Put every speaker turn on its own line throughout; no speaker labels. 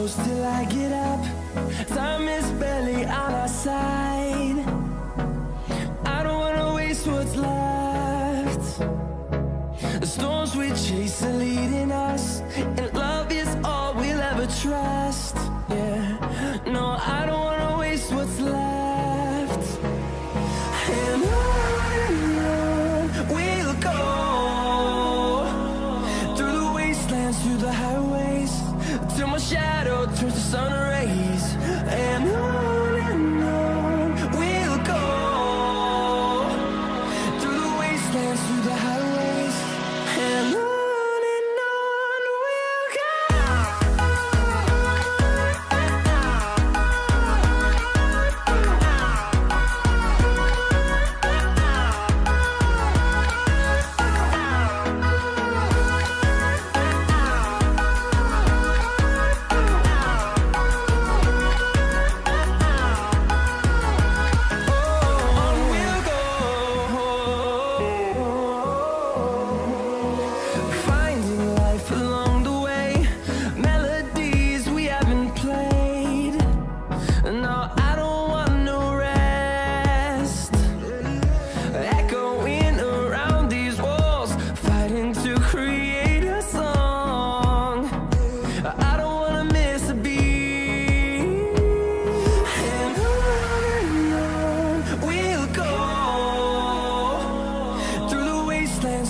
close till I get up. Time is barely on our side. I don't wanna waste what's left. The storms we chase are leading us, and love is all we'll ever trust. Yeah, no, I don't wanna waste what's left. And on we'll go, through the wastelands, through the highways, till my shadow turns to sun rays. And on we'll go, through the wastelands, through the highways, and on we'll go.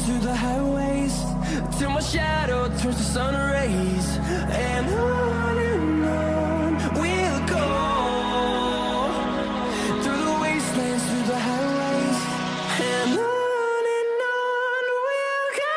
Through the highways, till my shadow turns to sun rays. And on we'll go, through the wastelands, through the highways, and on we'll go.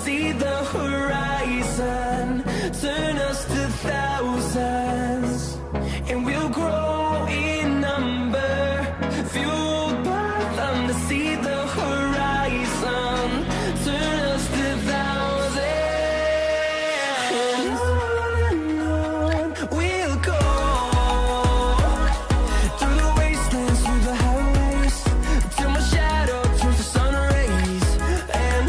See the horizon turn us to thousands, and we'll grow in number, fueled by them to see the horizon turn us to thousands. And on we'll go, through the wastelands, through the highways, till my shadow turns to sun rays. And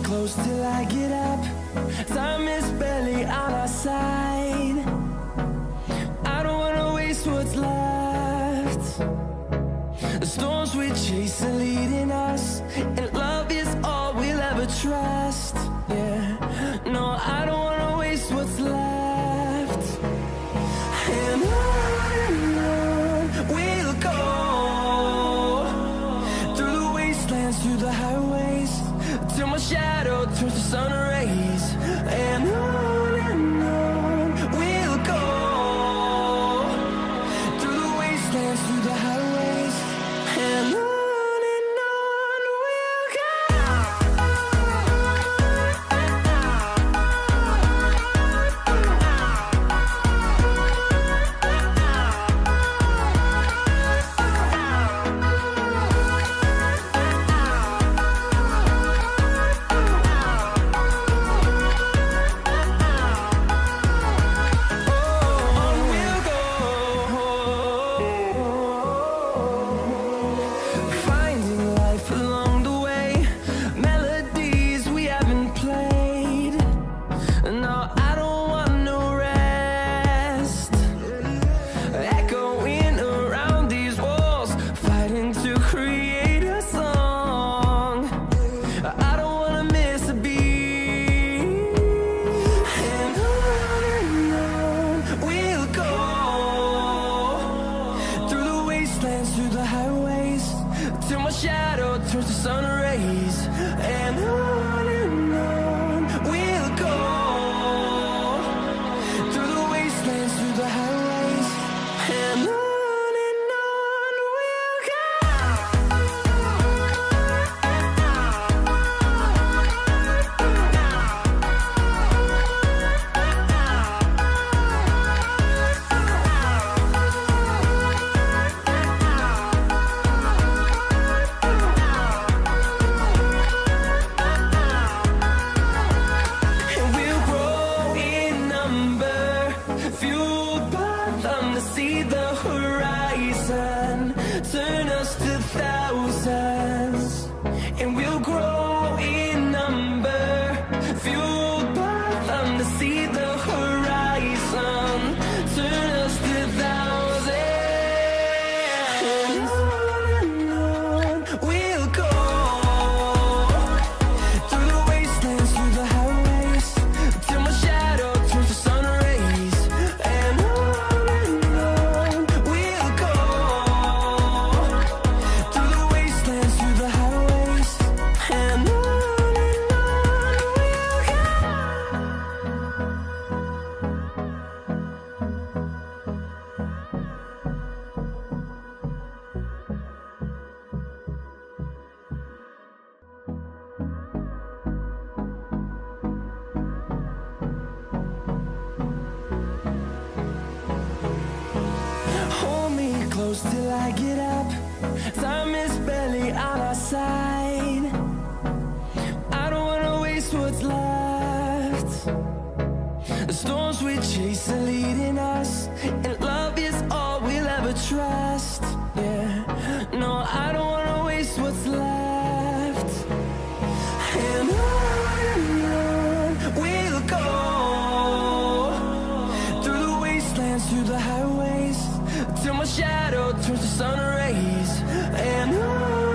close till I get up. Time is barely on our side. I don't wanna waste what's left. The storms we chase are leading us, and love is all we'll ever trust. Yeah, no, I don't wanna waste what's left. And on we'll go, through the wastelands, through the highways, till my shadow turns to sun rays. And on we'll go, through the wastelands, through the highways, and on we'll go. sun rays, and on we'll go, through the wastelands, through the highways, and on we'll go. And we'll grow in number, fueled by them to see the horizon, turn us to thousands. And we'll grow in number, fueled by them to see the horizon, turn us to thousands. And on we'll go, through the wastelands, through the highways, till my shadow turns to sun rays, and on we'll go, through the wastelands, through the highways, and on we'll go. Hold me close till I get up. Time is barely on our side. I don't wanna waste what's left. The storms we chase are leading us, and love is all we'll ever trust. Yeah, no, I don't wanna waste what's left. And on we'll go, through the wastelands, through the highways, till my shadow turns to sun rays, and on